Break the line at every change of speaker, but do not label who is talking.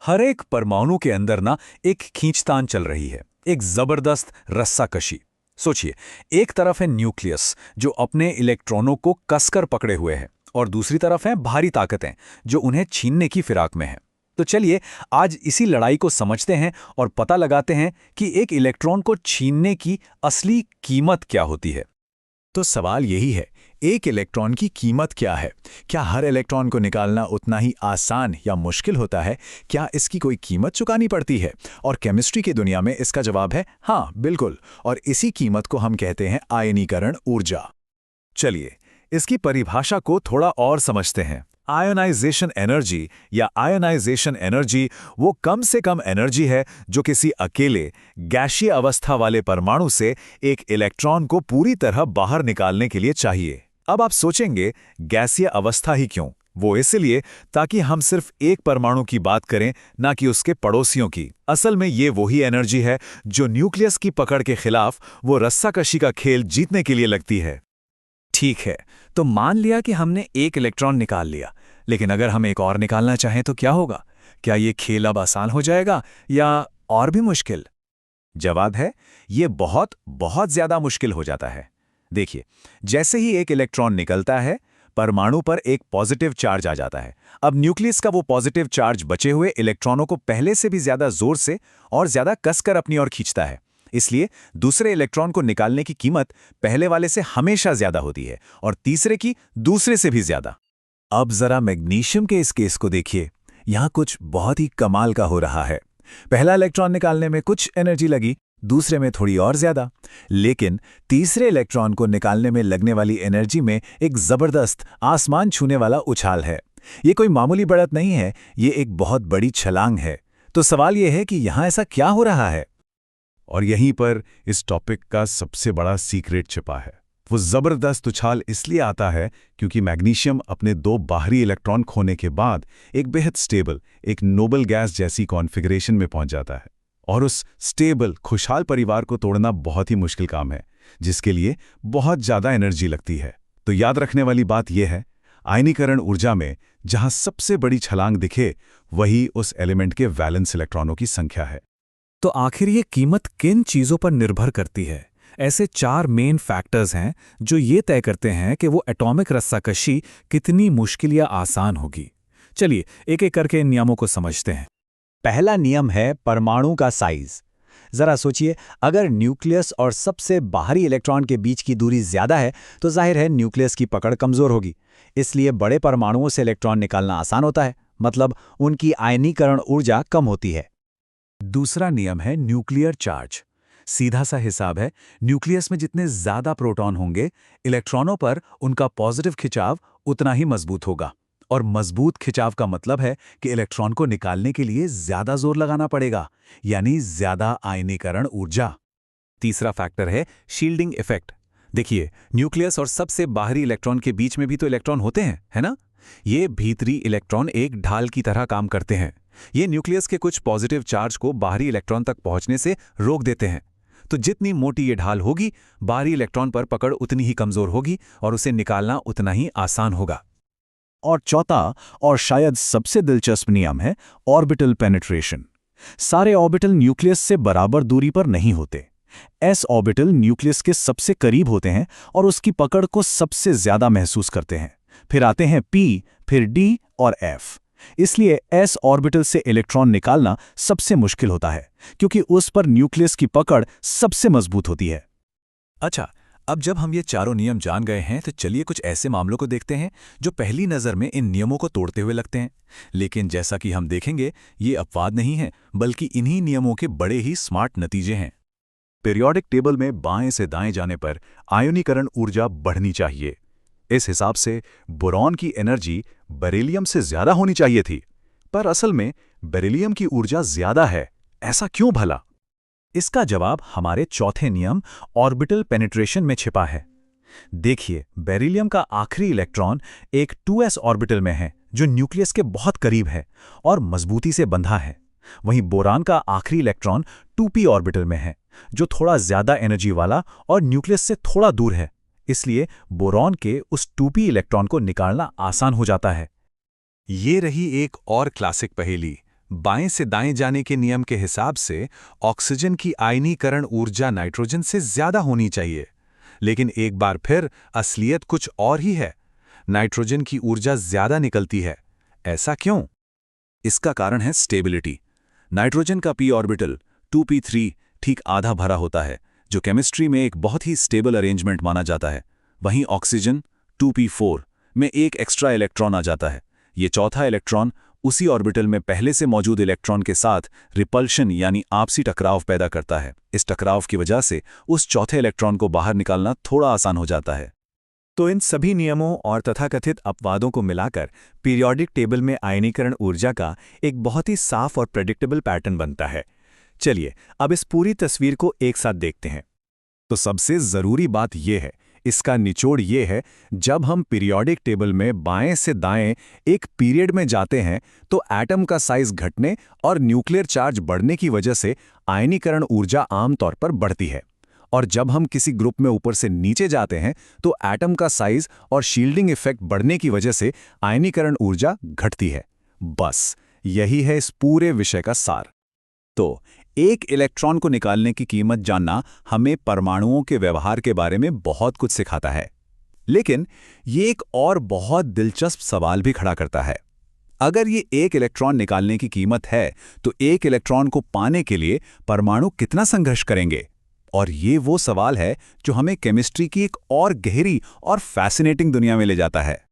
हर एक परमाणु के अंदर ना एक खींचतान चल रही है, एक जबरदस्त रस्साकशी। सोचिए, एक तरफ है न्यूक्लियस जो अपने इलेक्ट्रॉनों को कसकर पकड़े हुए है, और दूसरी तरफ है भारी ताकतें जो उन्हें छीनने की फिराक में हैं। तो चलिए आज इसी लड़ाई को समझते हैं और पता लगाते हैं कि एक इलेक्ट्रॉन को छीनने की असली कीमत क्या होती है।
तो सवाल यही है, एक इलेक्ट्रॉन की कीमत क्या है? क्या हर इलेक्ट्रॉन को निकालना उतना ही आसान या मुश्किल होता है? क्या इसकी कोई कीमत चुकानी पड़ती है? और केमिस्ट्री की दुनिया में इसका जवाब है हाँ, बिल्कुल। और इसी कीमत को हम कहते हैं आयनीकरण ऊर्जा।
चलिए इसकी परिभाषा को थोड़ा और समझते हैं। आयोनाइजेशन एनर्जी या आयोनाइजेशन एनर्जी वो कम से कम एनर्जी है जो किसी अकेले गैसीय अवस्था वाले परमाणु से एक इलेक्ट्रॉन को पूरी तरह बाहर निकालने के लिए चाहिए। अब आप सोचेंगे गैसीय अवस्था ही क्यों? वो इसलिए ताकि हम सिर्फ एक परमाणु की बात करें, ना कि उसके पड़ोसियों की। असल में ये वही एनर्जी है जो न्यूक्लियस की पकड़ के खिलाफ वो रस्साकशी का खेल जीतने के लिए लगती है।
ठीक है, तो मान लिया कि हमने एक इलेक्ट्रॉन निकाल लिया, लेकिन अगर हम एक और निकालना चाहें तो क्या होगा? क्या ये खेल अब आसान हो जाएगा या और भी मुश्किल?
जवाब है, ये बहुत बहुत ज्यादा मुश्किल हो जाता है। देखिए, जैसे ही एक इलेक्ट्रॉन निकलता है, परमाणु पर एक पॉजिटिव चार्ज आ जाता है। अब न्यूक्लियस का वो पॉजिटिव चार्ज बचे हुए इलेक्ट्रॉनों को पहले से भी ज्यादा जोर से और ज्यादा कसकर अपनी ओर खींचता है। इसलिए दूसरे इलेक्ट्रॉन को निकालने की कीमत पहले वाले से हमेशा ज्यादा होती है, और तीसरे की दूसरे से भी ज्यादा।
अब जरा मैग्नीशियम के इस केस को देखिए। यहाँ कुछ बहुत ही कमाल का हो रहा है। पहला इलेक्ट्रॉन निकालने में कुछ एनर्जी लगी, दूसरे में थोड़ी और ज्यादा, लेकिन तीसरे इलेक्ट्रॉन को निकालने में लगने वाली एनर्जी में एक जबरदस्त आसमान छूने वाला उछाल है। ये कोई मामूली बढ़त नहीं है, ये एक बहुत बड़ी छलांग है। तो सवाल ये है कि यहाँ ऐसा क्या हो रहा है?
और यहीं पर इस टॉपिक का सबसे बड़ा सीक्रेट छिपा है। वो जबरदस्त उछाल इसलिए आता है क्योंकि मैग्नीशियम अपने दो बाहरी इलेक्ट्रॉन खोने के बाद एक बेहद स्टेबल, एक नोबल गैस जैसी कॉन्फ़िगरेशन में पहुंच जाता है। और उस स्टेबल, खुशहाल परिवार को तोड़ना बहुत ही मुश्किल काम है, जिसके लिए बहुत ज़्यादा एनर्जी लगती है। तो याद रखने वाली बात यह है, आयनीकरण ऊर्जा में जहां सबसे बड़ी छलांग दिखे, वही उस एलिमेंट के वैलेंस इलेक्ट्रॉनों की संख्या है।
तो आखिर ये कीमत किन चीज़ों पर निर्भर करती है? ऐसे 4 मेन फैक्टर्स हैं जो ये तय करते हैं कि वो एटॉमिक रस्साकशी कितनी मुश्किल या आसान होगी। चलिए एक एक करके इन नियमों को समझते हैं।
पहला नियम है परमाणु का साइज। जरा सोचिए, अगर न्यूक्लियस और सबसे बाहरी इलेक्ट्रॉन के बीच की दूरी ज्यादा है तो जाहिर है न्यूक्लियस की पकड़ कमजोर होगी। इसलिए बड़े परमाणुओं से इलेक्ट्रॉन निकालना आसान होता है, मतलब उनकी आयनीकरण ऊर्जा कम होती है।
दूसरा नियम है न्यूक्लियर चार्ज। सीधा सा हिसाब है, न्यूक्लियस में जितने ज्यादा प्रोटॉन होंगे, इलेक्ट्रॉनों पर उनका पॉजिटिव खिंचाव उतना ही मजबूत होगा। और मजबूत खिंचाव का मतलब है कि इलेक्ट्रॉन को निकालने के लिए ज्यादा जोर लगाना पड़ेगा, यानी ज्यादा आयनीकरण ऊर्जा। तीसरा फैक्टर है शील्डिंग इफेक्ट। देखिए, न्यूक्लियस और सबसे बाहरी इलेक्ट्रॉन के बीच में भी तो इलेक्ट्रॉन होते हैं, है ना? ये भीतरी इलेक्ट्रॉन एक ढाल की तरह काम करते हैं। ये न्यूक्लियस के कुछ पॉजिटिव चार्ज को बाहरी इलेक्ट्रॉन तक पहुंचने से रोक देते हैं। तो जितनी मोटी ये ढाल होगी, बाहरी इलेक्ट्रॉन पर पकड़ उतनी ही कमजोर होगी और उसे निकालना उतना ही आसान होगा।
और चौथा और शायद सबसे दिलचस्प नियम है ऑर्बिटल पेनिट्रेशन। सारे ऑर्बिटल न्यूक्लियस से बराबर दूरी पर नहीं होते। एस ऑर्बिटल न्यूक्लियस के सबसे करीब होते हैं और उसकी पकड़ को सबसे ज्यादा महसूस करते हैं। फिर आते हैं पी, फिर डी और एफ। इसलिए एस ऑर्बिटल से इलेक्ट्रॉन निकालना सबसे मुश्किल होता है, क्योंकि उस पर न्यूक्लियस की पकड़ सबसे मजबूत होती है।
अच्छा, अब जब हम ये चारों नियम जान गए हैं, तो चलिए कुछ ऐसे मामलों को देखते हैं जो पहली नज़र में इन नियमों को तोड़ते हुए लगते हैं। लेकिन जैसा कि हम देखेंगे, ये अपवाद नहीं है, बल्कि इन्हीं नियमों के बड़े ही स्मार्ट नतीजे हैं।
पीरियोडिक टेबल में बाएं से दाएं जाने पर आयनीकरण ऊर्जा बढ़नी चाहिए। इस हिसाब से बोरॉन की एनर्जी बेरिलियम से ज्यादा होनी चाहिए थी, पर असल में बेरिलियम की ऊर्जा ज्यादा है। ऐसा क्यों भला?
इसका जवाब हमारे चौथे नियम ऑर्बिटल पेनिट्रेशन में छिपा है। देखिए, बेरिलियम का आखिरी इलेक्ट्रॉन एक 2s ऑर्बिटल में है, जो न्यूक्लियस के बहुत करीब है और मजबूती से बंधा है। वहीं बोरान का आखिरी इलेक्ट्रॉन 2p ऑर्बिटल में है, जो थोड़ा ज्यादा एनर्जी वाला और न्यूक्लियस से थोड़ा दूर है। इसलिए बोरॉन के उस 2p इलेक्ट्रॉन को निकालना आसान हो जाता है।
ये रही एक और क्लासिक पहेली, बाएं से दाएं जाने के नियम के हिसाब से ऑक्सीजन की आयनीकरण ऊर्जा नाइट्रोजन से ज्यादा होनी चाहिए, लेकिन एक बार फिर असलियत कुछ और ही है। नाइट्रोजन की ऊर्जा ज्यादा निकलती है। ऐसा क्यों?
इसका कारण है स्टेबिलिटी। नाइट्रोजन का p ऑर्बिटल 2p3 ठीक आधा भरा होता है, जो केमिस्ट्री में एक बहुत ही स्टेबल अरेंजमेंट माना जाता है। वहीं ऑक्सीजन 2p4 में एक एक्स्ट्रा इलेक्ट्रॉन आ जाता है। ये चौथा इलेक्ट्रॉन उसी ऑर्बिटल में पहले से मौजूद इलेक्ट्रॉन के साथ रिपल्शन यानी आपसी टकराव पैदा करता है। इस टकराव की वजह से उस चौथे इलेक्ट्रॉन को बाहर निकालना थोड़ा आसान हो जाता है।
तो इन सभी नियमों और तथाकथित अपवादों को मिलाकर पीरियोडिक टेबल में आयनीकरण ऊर्जा का एक बहुत ही साफ और प्रेडिक्टेबल पैटर्न बनता है। चलिए अब इस पूरी तस्वीर को एक साथ देखते हैं। तो सबसे ज़रूरी बात यह है, इसका निचोड़ ये है, जब हम पीरियोडिक टेबल में बाएं से दाएं एक पीरियड में जाते हैं तो एटम का साइज घटने और न्यूक्लियर चार्ज बढ़ने की वजह से आयनीकरण ऊर्जा आमतौर पर बढ़ती है। और जब हम किसी ग्रुप में ऊपर से नीचे जाते हैं तो एटम का साइज और शील्डिंग इफेक्ट बढ़ने की वजह से आयनीकरण ऊर्जा घटती है। बस यही है इस पूरे विषय का सार।
तो एक इलेक्ट्रॉन को निकालने की कीमत जानना हमें परमाणुओं के व्यवहार के बारे में बहुत कुछ सिखाता है, लेकिन ये एक और बहुत दिलचस्प सवाल भी खड़ा करता है। अगर ये एक इलेक्ट्रॉन निकालने की कीमत है, तो एक इलेक्ट्रॉन को पाने के लिए परमाणु कितना संघर्ष करेंगे? और ये वो सवाल है जो हमें केमिस्ट्री की एक और गहरी और फैसिनेटिंग दुनिया में ले जाता है।